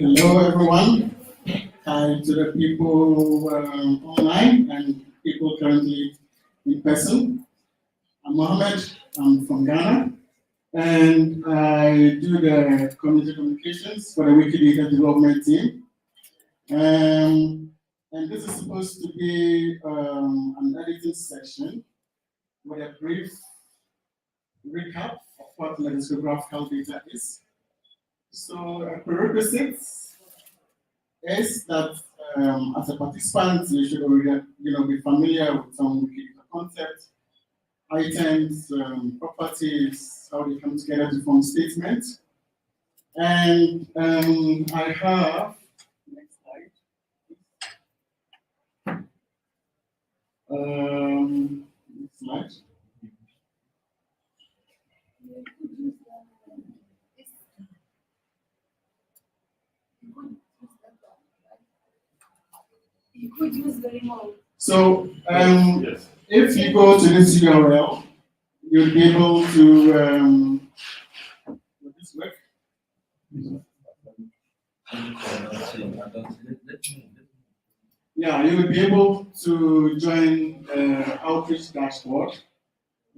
Hello, everyone. Hi to the people online and people currently in person. I'm Mohammed. I'm from Ghana, and I do the community communications for the Wikidata development team. And this is supposed to be an editing section with a brief recap of what lexicographical data is. So, a prerequisite is that as a participant, you should already be familiar with some Wikipedia concepts, items, properties, how they come together to form statements. And I have, next slide. Next slide. You could use very long. So, yes. If you go to this URL, you'll be able to, will this work? Yeah, you will be able to join the outreach dashboard,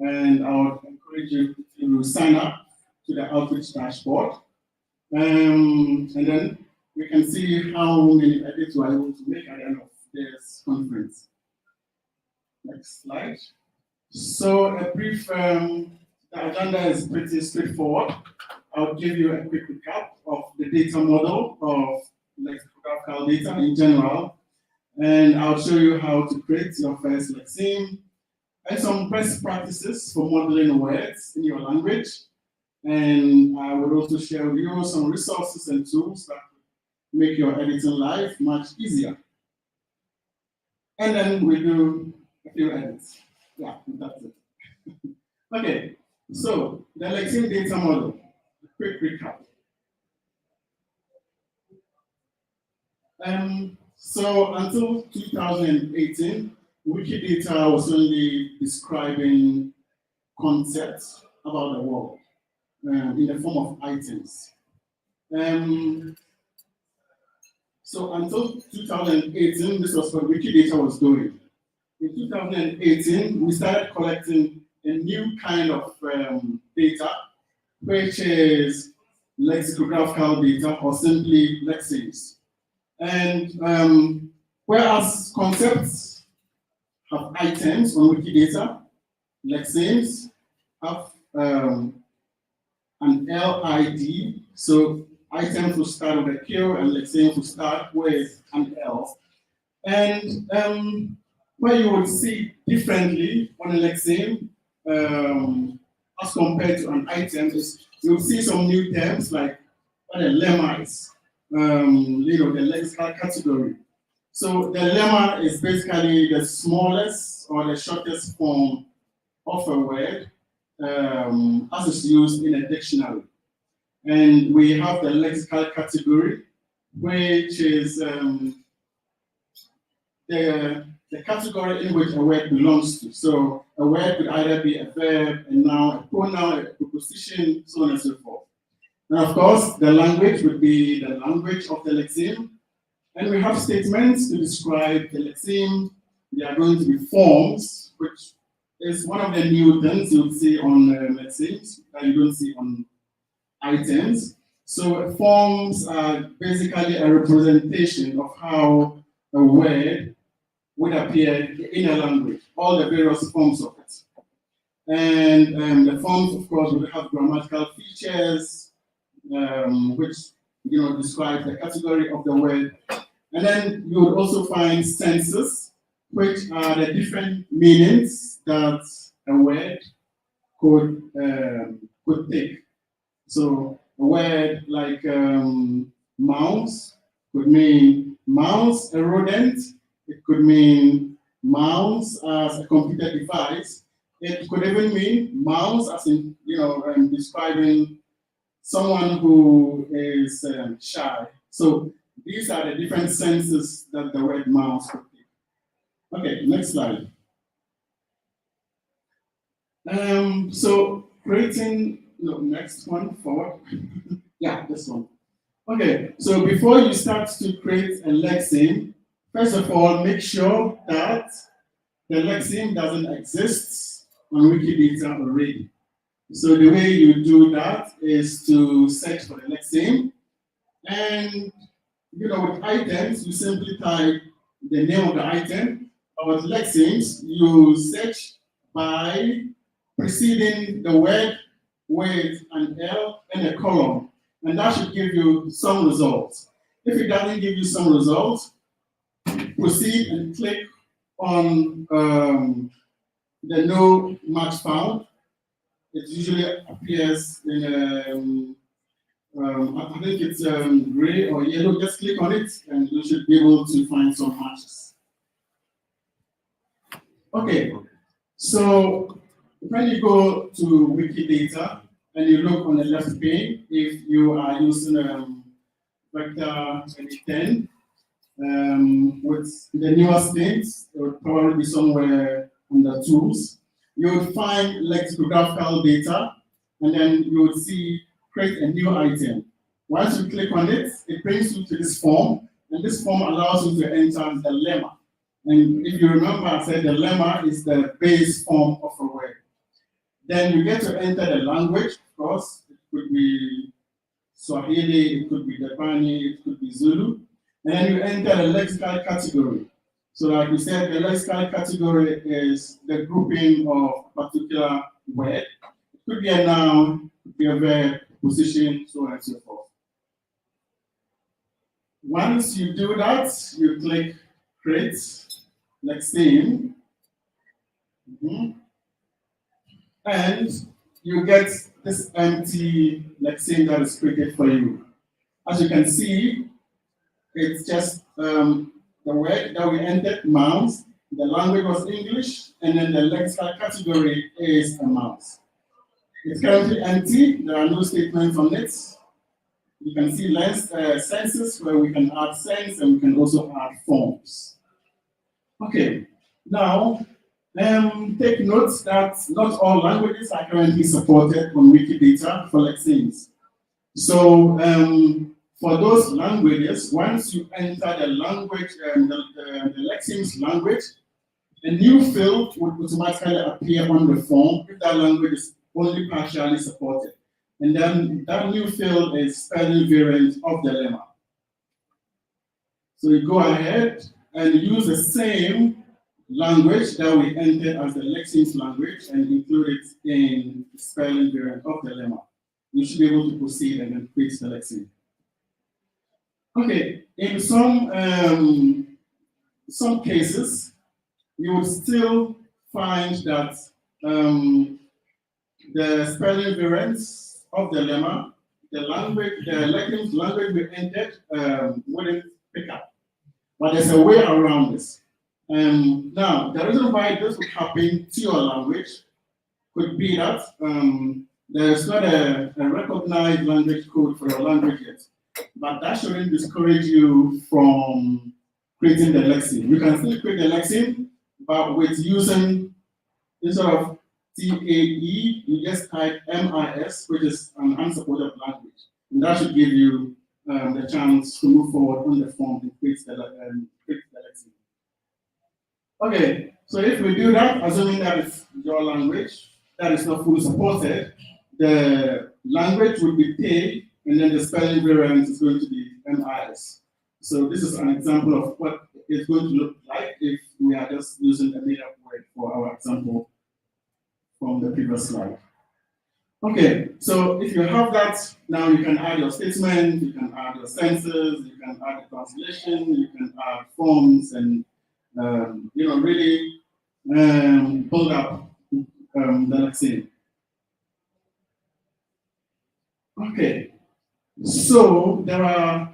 and I would encourage you to sign up to the outreach dashboard. And then we can see how many edits we are able to make at the end of this conference. Next slide. So a brief, the agenda is pretty straightforward. I'll give you a quick recap of the data model of lexicographical data in general, and I'll show you how to create your first lexeme and some best practices for modeling words in your language. And I will also share with you some resources and tools that make your editing life much easier. And then we do a few edits. Yeah, that's it. Okay, so the lexeme data model, a quick recap. So until 2018, Wikidata was only describing concepts about the world in the form of items. So until 2018, this was what Wikidata was doing. In 2018, we started collecting a new kind of data, which is lexicographical data or simply lexemes. And whereas concepts have items on Wikidata, lexemes have an LID, so items will start with a Q and lexemes will start with an L. And where you will see differently on a lexeme as compared to an item is you'll see some new terms like what a lemma is, the lexical category. So the lemma is basically the smallest or the shortest form of a word as is used in a dictionary. And we have the lexical category, which is the category in which a word belongs to. So a word could either be a verb, a noun, a pronoun, a preposition, so on and so forth. And of course, the language would be the language of the lexeme. And we have statements to describe the lexeme. They are going to be forms, which is one of the new things you'll see on lexemes that you don't see on items. So forms are basically a representation of how a word would appear in a language, all the various forms of it. And the forms, of course, will have grammatical features, which describe the category of the word. And then you would also find senses, which are the different meanings that a word could take. So a word like mouse could mean mouse, a rodent. It could mean mouse as a computer device. It could even mean mouse as in, describing someone who is shy. So these are the different senses that the word mouse could take. Okay, next slide. So creating, next one forward. Yeah, this one. Okay, so before you start to create a lexeme, first of all, make sure that the lexeme doesn't exist on Wikidata already. So the way you do that is to search for the lexeme, and with items, you simply type the name of the item. Or with lexemes, you search by preceding the word with an L and a column, and that should give you some results. If it doesn't give you some results, proceed and click on the no match found. It usually appears in I think it's gray or yellow. Just click on it and you should be able to find some matches. Okay, so when you go to Wikidata and you look on the left pane, if you are using Vector 2010 with the newest things, it would probably be somewhere under tools. You would find lexicographical data, and then you would see create a new item. Once you click on it, it brings you to this form, and this form allows you to enter the lemma. And if you remember, I said the lemma is the base form of a word. Then you get to enter the language, of course. It could be Swahili, it could be Japani, it could be Zulu. And then you enter the lexical category. So like we said, the lexical category is the grouping of a particular word. It could be a noun, it could be a verb, position, so on and so forth. Once you do that, you click create lexeme. And you get this empty lexeme that is created for you. As you can see, it's just the word that we entered, mouse. The language was English, and then the lexical category is a mouse. It's currently empty. There are no statements on it. You can see senses where we can add sense and we can also add forms. Okay, now take note that not all languages are currently supported on Wikidata for lexemes. So for those languages, once you enter the language, the lexemes language, a new field would automatically appear on the form if that language is only partially supported. And then that new field is spelling variant of the lemma. So you go ahead and use the same language that we entered as the lexemes language and include it in the spelling variant of the lemma. You should be able to proceed and then create the lexeme. Okay, in some cases, you would still find that the spelling variants of the lemma, the lexemes language we entered wouldn't pick up. But there's a way around this. Now, the reason why this would happen to your language could be that there's not a recognized language code for your language yet. But that shouldn't discourage you from creating the lexeme. You can still create the lexeme, but with using, instead of TAE, you just type MIS, which is an unsupported language. And that should give you the chance to move forward on the form and create the lexeme. Okay, so if we do that, assuming that is your language, that is not fully supported, the language will be T, and then the spelling variant is going to be MIS. So this is an example of what it's going to look like if we are just using a made-up word for our example from the previous slide. Okay, so if you have that, now you can add your statement, you can add your sentences, you can add the translation, you can add forms, and really build up the lexeme. Okay, so there are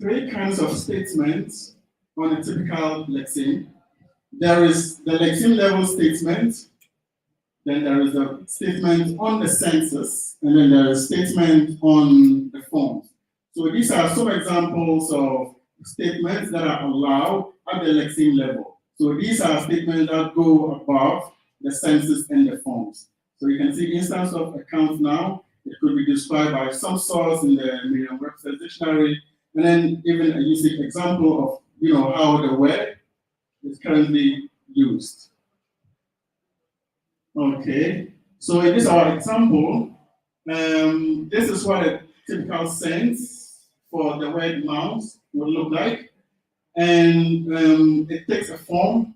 three kinds of statements on a typical lexeme. There is the lexeme level statement, then there is a statement on the census, and then there is a statement on the forms. So these are some examples of statements that are allowed at the lexeme level. So these are statements that go above the census and the forms. So you can see instance of account now It could be described by some source in the Merriam-Webster dictionary, and then even a using example of how the word is currently used. Okay, so in this our example, this is what a typical sense for the word mouse would look like, and it takes a form.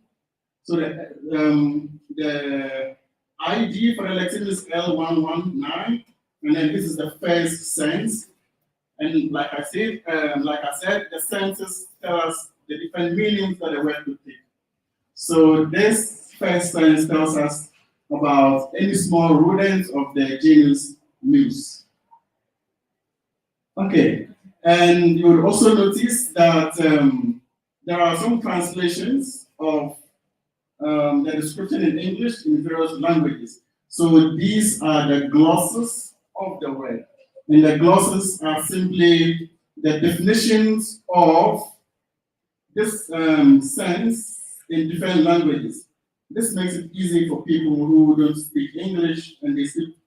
So the ID for the lexeme is L119, and then this is the first sense. And like I said, the senses tell us the different meanings that the word could take. So this first sense tells us about any small rodents of the genus Mus. Okay, and you will also notice that there are some translations of the description in English in various languages. So these are the glosses of the word. And the glosses are simply the definitions of this sense in different languages. This makes it easy for people who don't speak English and they speak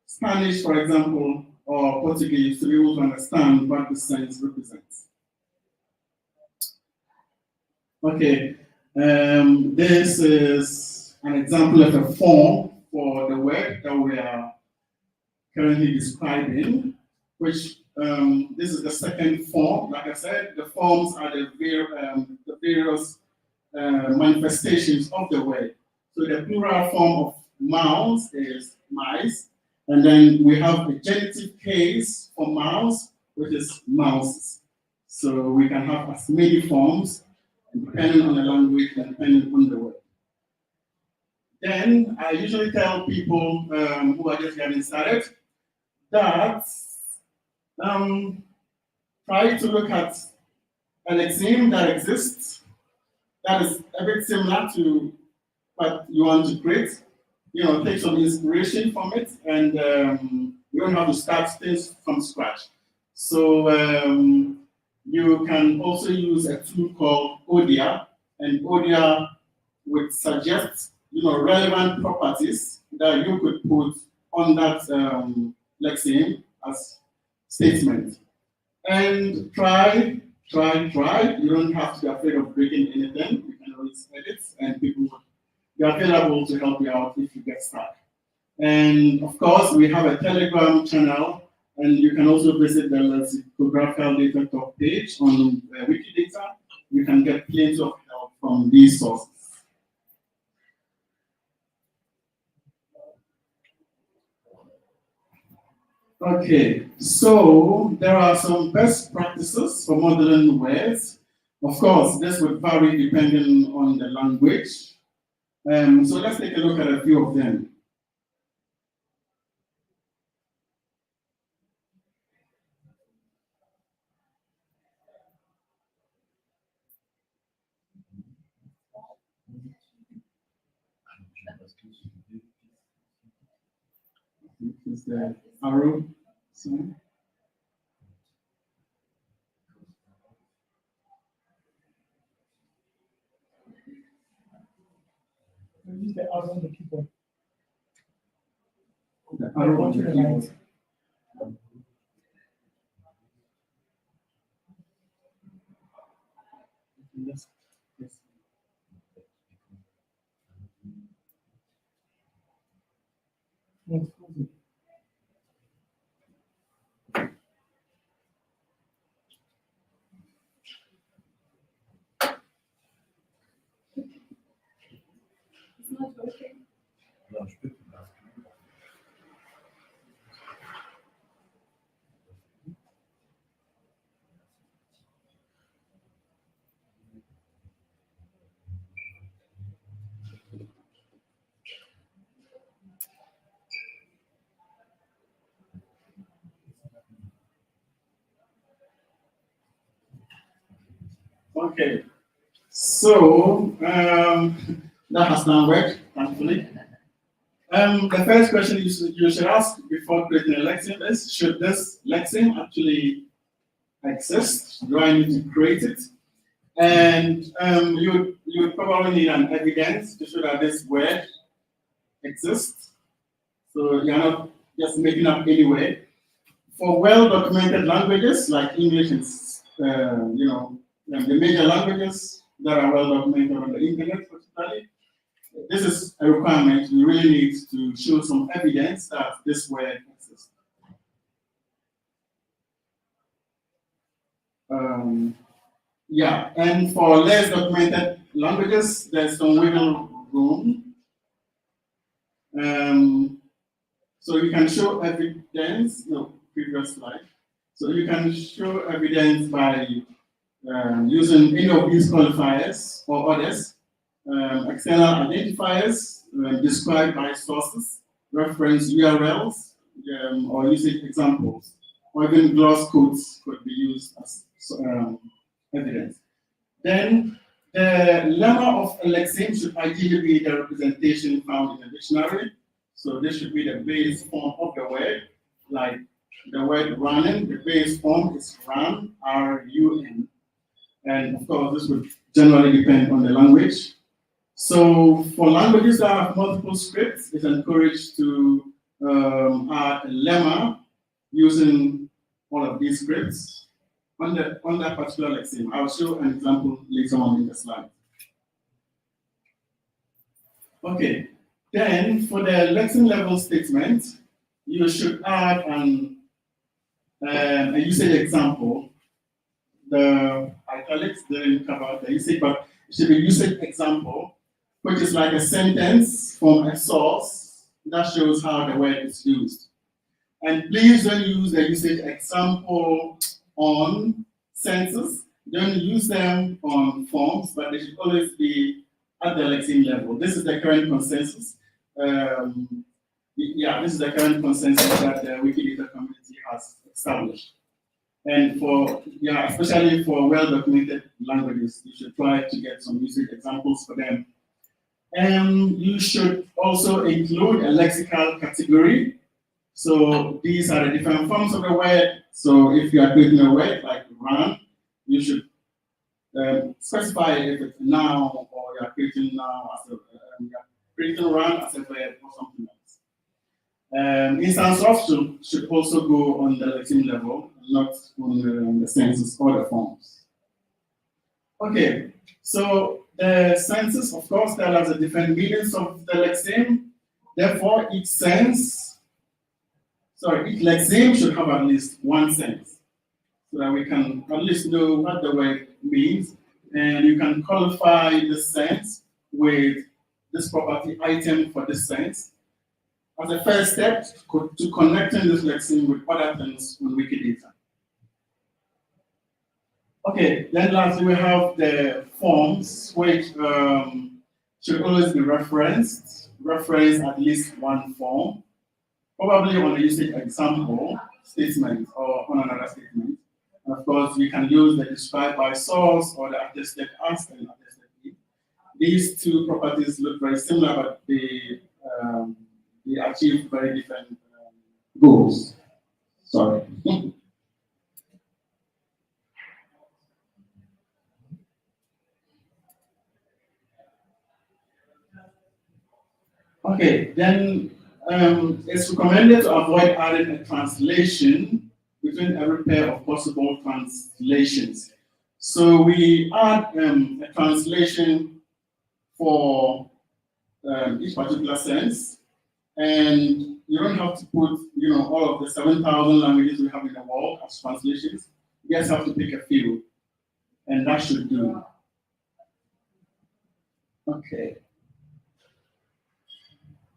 Spanish, for example, or Portuguese to be able to understand what the sense represents. Okay, this is an example of a form for the word that we are currently describing, which this is the second form. Like I said, the forms are the various manifestations of the word. So the plural form of mouse is mice, and then we have a genitive case for mouse, which is mouses. So we can have as many forms depending on the language and depending on the word. Then I usually tell people who are just getting started that try to look at a lexeme that exists that is a bit similar to what you want to create. Take some inspiration from it, and you don't have to start things from scratch. So you can also use a tool called Odia, and Odia would suggest relevant properties that you could put on that lexeme as statement. And try. You don't have to be afraid of breaking anything. You can always edit, and people will be available to help you out if you get stuck. And of course, we have a Telegram channel, and you can also visit the lexicographical data talk page on Wikidata. You can get plenty of help from these sources. Okay, so there are some best practices for modeling words. Of course, this would vary depending on the language. So let's take a look at a few of them. Is the arrow sign? Use the arrow on the keyboard. The arrow on the keyboard. Yes. Yes. It's not working. Non, je peux te Okay, so that has now worked, thankfully. The first question you should ask before creating a lexeme is, should this lexeme actually exist? Do I need to create it? And you would probably need an evidence to show that this word exists. So you're not just making up anyway. For well-documented languages like English and the major languages that are well-documented on the internet, particularly, this is a requirement. We really need to show some evidence that this word exists. Yeah, and for less documented languages, there's some wiggle room. So you can show evidence, no, previous slide. So you can show evidence by using any of these qualifiers or others, external identifiers described by sources, reference URLs, or usage examples, or even gloss codes could be used as evidence. Then the lemma of a lexeme should ideally be the representation found in the dictionary. So this should be the base form of the word, like the word running, the base form is run, R-U-N. And of course, this would generally depend on the language. So for languages that have multiple scripts, it's encouraged to add a lemma using all of these scripts on that particular lexeme. I'll show an example later on in the slide. Okay, then for the lexeme level statement, you should add a usage example. The italics didn't cover the usage, but it should be usage example, which is like a sentence from a source that shows how the word is used. And please don't use the usage example on sentences. Don't use them on forms, but they should always be at the lexeme level. This is the current consensus. This is the current consensus that the Wikidata community has established. And for, especially for well-documented languages, you should try to get some usage examples for them. And you should also include a lexical category. So these are the different forms of the word. So if you are creating a word like run, you should specify if it's a noun or you are creating noun as creating run as a verb or something else. Instance of should also go on the lexeme level, not on the senses or the forms. Okay, so the senses, of course, tell us the different meanings of the lexeme. Therefore, each lexeme should have at least one sense, so that we can at least know what the word means, and you can qualify the sense with this property item for this sense as a first step to connecting this lexeme with other things on Wikidata. Okay, then lastly we have the forms, which should always be referenced at least one form, probably on a usage example statement or on another statement. And of course, we can use the described by source or the attested as and attested in. These two properties look very similar, but they achieve very different goals. Sorry. Okay, then it's recommended to avoid adding a translation between every pair of possible translations. So we add a translation for each particular sense, and you don't have to put all of the 7,000 languages we have in the world as translations. You just have to pick a few, and that should do. Okay.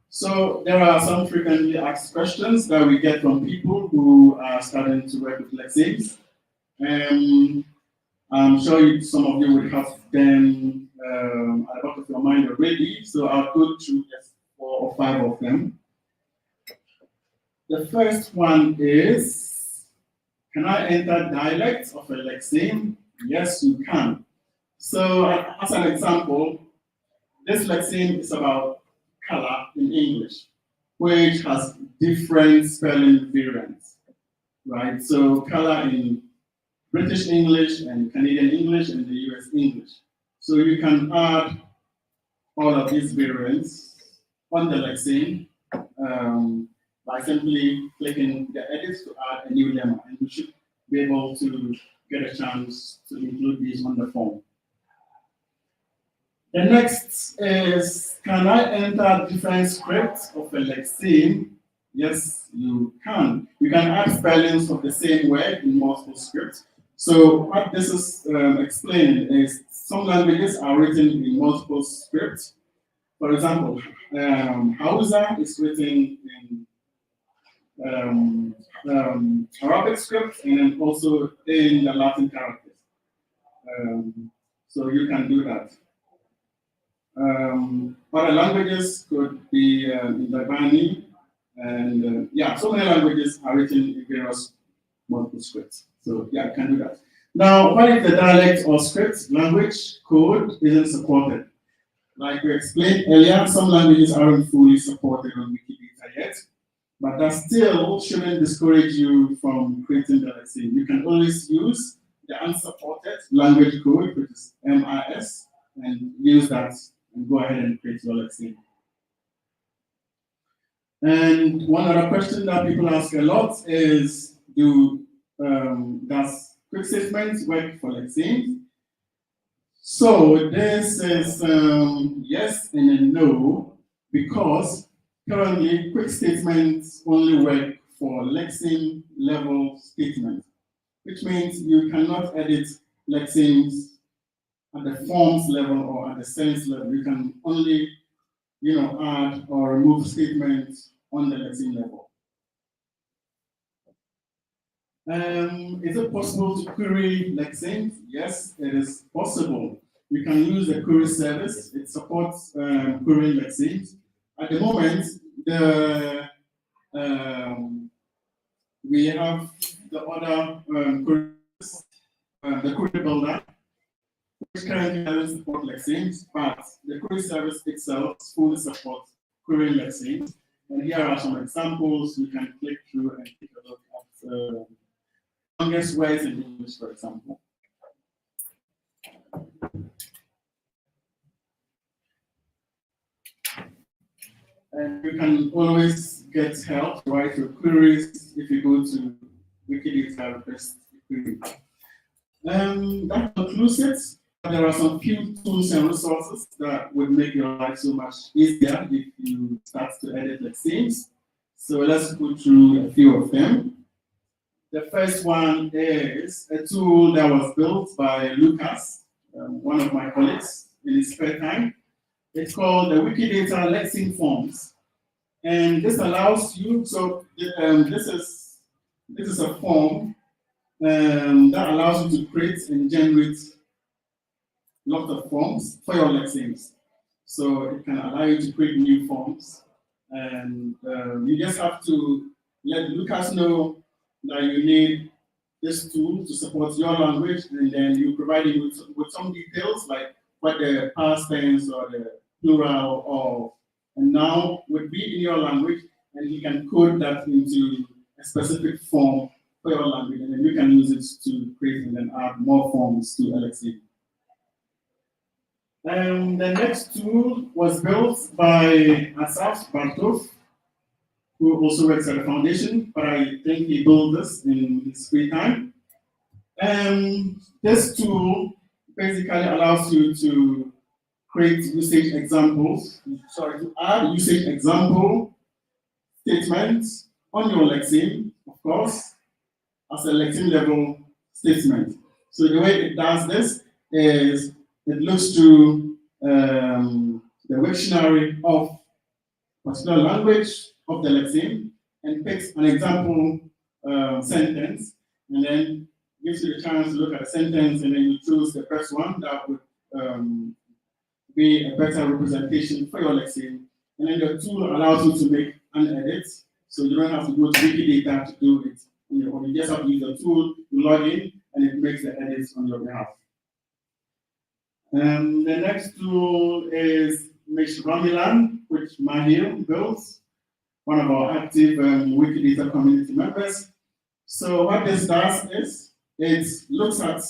So there are some frequently asked questions that we get from people who are starting to work with lexemes. I'm sure some of you will have them at the back of your mind already, so I'll go through just 4 or 5 of them. The first one is, can I enter dialects of a lexeme? Yes, you can. So as an example, this lexeme is about color in English, which has different spelling variants, right? So color in British English and Canadian English and the US English. So you can add all of these variants on the lexeme by simply clicking the edit to add a new lemma, and you should be able to get a chance to include these on the form. The next is, can I enter different scripts of a lexeme? Yes, you can. You can add spellings of the same word in multiple scripts. So what this is explaining is some languages are written in multiple scripts. For example, Hausa is written in Arabic script and then also in the Latin characters. So you can do that. Other languages could be in Lebanese, and yeah, so many languages are written in various multiple scripts. So yeah, you can do that. Now, what if the dialect or script language code isn't supported? Like we explained earlier, some languages aren't fully supported on Wikidata yet, but that still shouldn't discourage you from creating the lexeme. You can always use the unsupported language code, which is MIS, and use that and go ahead and create your lexeme. And one other question that people ask a lot is, does quick statements work for lexemes? So this is yes and a no, because currently quick statements only work for lexeme level statements, which means you cannot edit lexemes at the forms level or at the sense level. You can only, add or remove statements on the lexeme level. Is it possible to query lexemes? Yes, it is possible. You can use the query service. It supports querying lexemes. At the moment, we have the other queries, the query builder, which currently doesn't support lexemes, but the query service itself fully supports querying lexemes. And here are some examples. You can click through and take a look at longest words in English, for example. And you can always get help to write your queries if you go to Wikidata request query. That concludes it. There are some few tools and resources that would make your life so much easier if you start to edit lexemes. So let's go through a few of them. The first one is a tool that was built by Lucas, one of my colleagues, in his spare time. It's called the Wikidata Lexeme Forms. And this allows you, so this is a form that allows you to create and generate lots of forms for your lexemes. So it can allow you to create new forms. And you just have to let Lucas know that you need this tool to support your language, and then you provide him with some details like what the past tense or the plural or and now would be in your language, and he can code that into a specific form for your language, and then you can use it to create and then add more forms to lexeme. The next tool was built by Asaf Bartov, who also works at the foundation, but I think he built this in his free time. This tool basically allows you to create usage examples, to add usage example statements on your lexeme, of course, as a lexeme level statement. So the way it does this is it looks through the dictionary of particular language of the lexeme and picks an example sentence, and then gives you the chance to look at the sentence, and then you choose the first one that would be a better representation for your lexeme. And then the tool allows you to make an edit, so you don't have to go to Wikidata to do it. You just have to use the tool, you log in, and it makes the edits on your behalf. The next tool is Mishromilan, which Mahir builds, one of our active Wikidata community members. So what this does is it looks at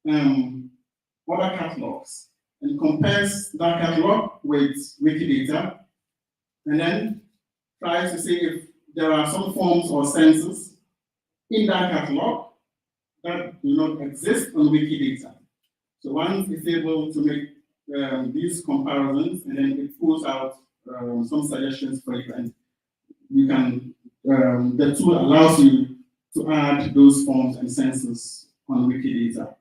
other catalogs and compares that catalog with Wikidata, and then tries to see if there are some forms or senses in that catalog that do not exist on Wikidata. So one is able to make these comparisons, and then it pulls out some suggestions for you, and you can, the tool allows you to add those forms and senses on Wikidata.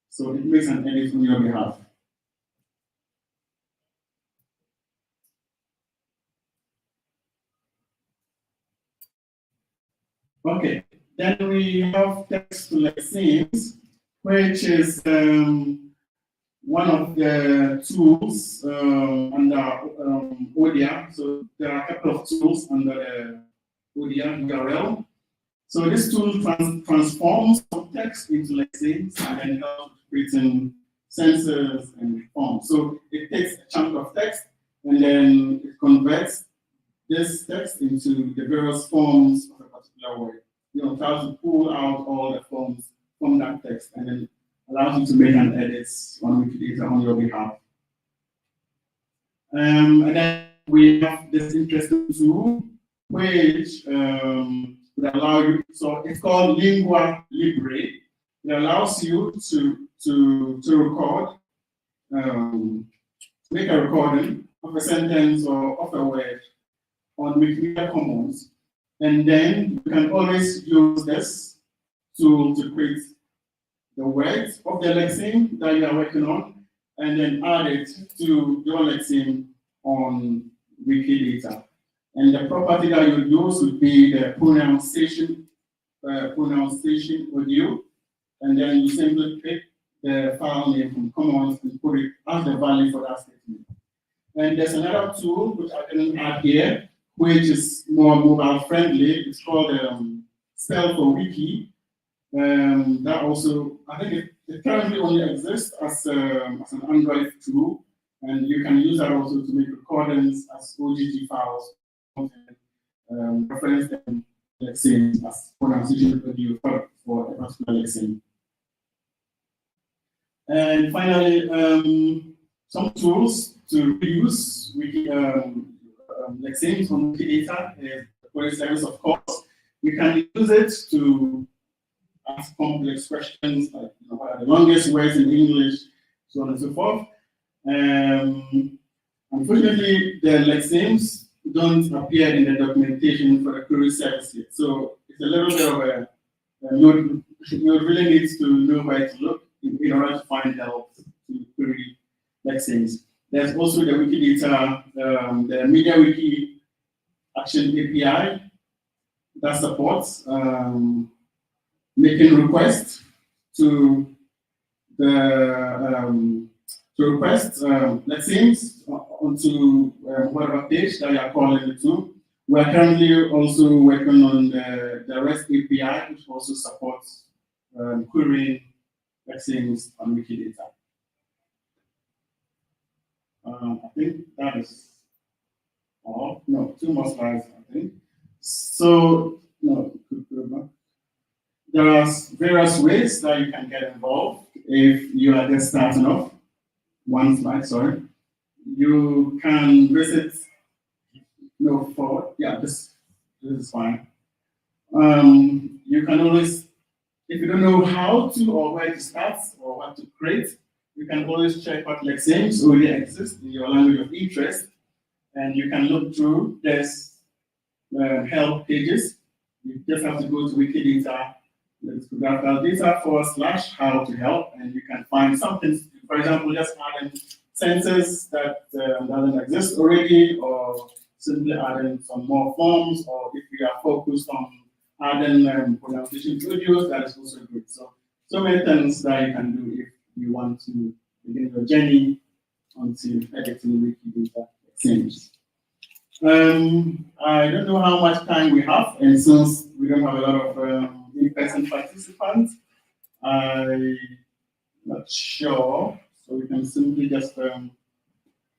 So it makes an edit on your behalf. Okay, then we have text to lexemes, which is one of the tools under ODIA. So there are a couple of tools under the ODIA URL. So this tool transforms some text into lexemes and then helps creating senses and forms. So it takes a chunk of text and then it converts this text into the various forms of a particular word. You know, tries to pull out all the forms from that text and then allows you to make an edit on Wikidata on your behalf. And then we have this interesting tool which would allow you, so it's called Lingua Libre. It allows you to record, make a recording of a sentence or of a word on Wikimedia Commons. And then you can always use this tool to create the words of the lexeme that you are working on, and then add it to your lexeme on Wikidata. And the property that you use would be the pronunciation audio, and then you simply pick the file name from Commons and put it as the value for that statement. And there's another tool which I didn't add here, which is more mobile friendly. It's called Spell for Wiki. That also, I think it currently only exists as an Android tool, and you can use that also to make recordings as OGG files, reference them, let's say, as pronunciation audio for a particular lexeme. And finally, some tools to reuse lexemes on Wikidata, for instance, of course, we can use it to ask complex questions like, you know, what are the longest words in English, so on and so forth. Unfortunately, the lexemes don't appear in the documentation for the query service yet. So it's a little bit of a you really need to know where to look in order to find help to query lexemes. There's also the Wikidata, the MediaWiki Action API that supports making requests to the lexemes onto whatever page that you are calling it to. We are currently also working on the REST API, which also supports querying lexemes on Wikidata. I think that is all. No, 2 more slides, I think. So, no, there are various ways that you can get involved if you are just starting off. One slide, sorry. You can visit, no, forward. Yeah, this is fine. You can always, if you don't know how to or where to start or what to create, you can always check what lexemes already exist in your language of interest, and you can look through this help pages. You just have to go to Wikidata, data/how to help, and you can find something. For example, just adding sentences that doesn't exist already, or simply adding some more forms, or if you are focused on adding pronunciation videos, that is also good. So many things that you can do if you want to begin your journey onto editing Wikidata lexemes. I don't know how much time we have, and since we don't have a lot of in-person participants, I'm not sure, so we can simply just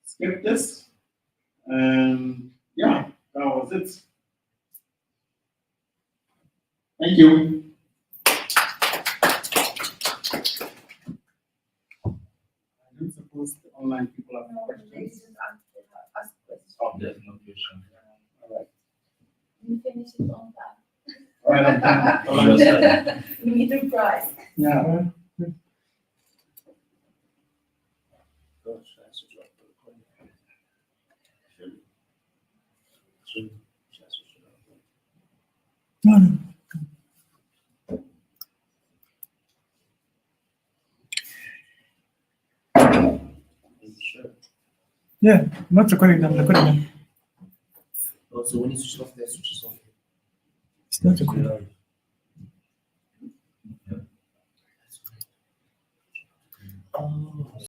skip this. And yeah, that was it. Thank you. I don't suppose the online people have questions. Ask questions. Oh, there's no question. All right. You finish a long time. Right on time. We need a prize. Yeah. No, no. Yeah, not recording them, recording them. So when you switch off there, switches off. It's not recording. Um,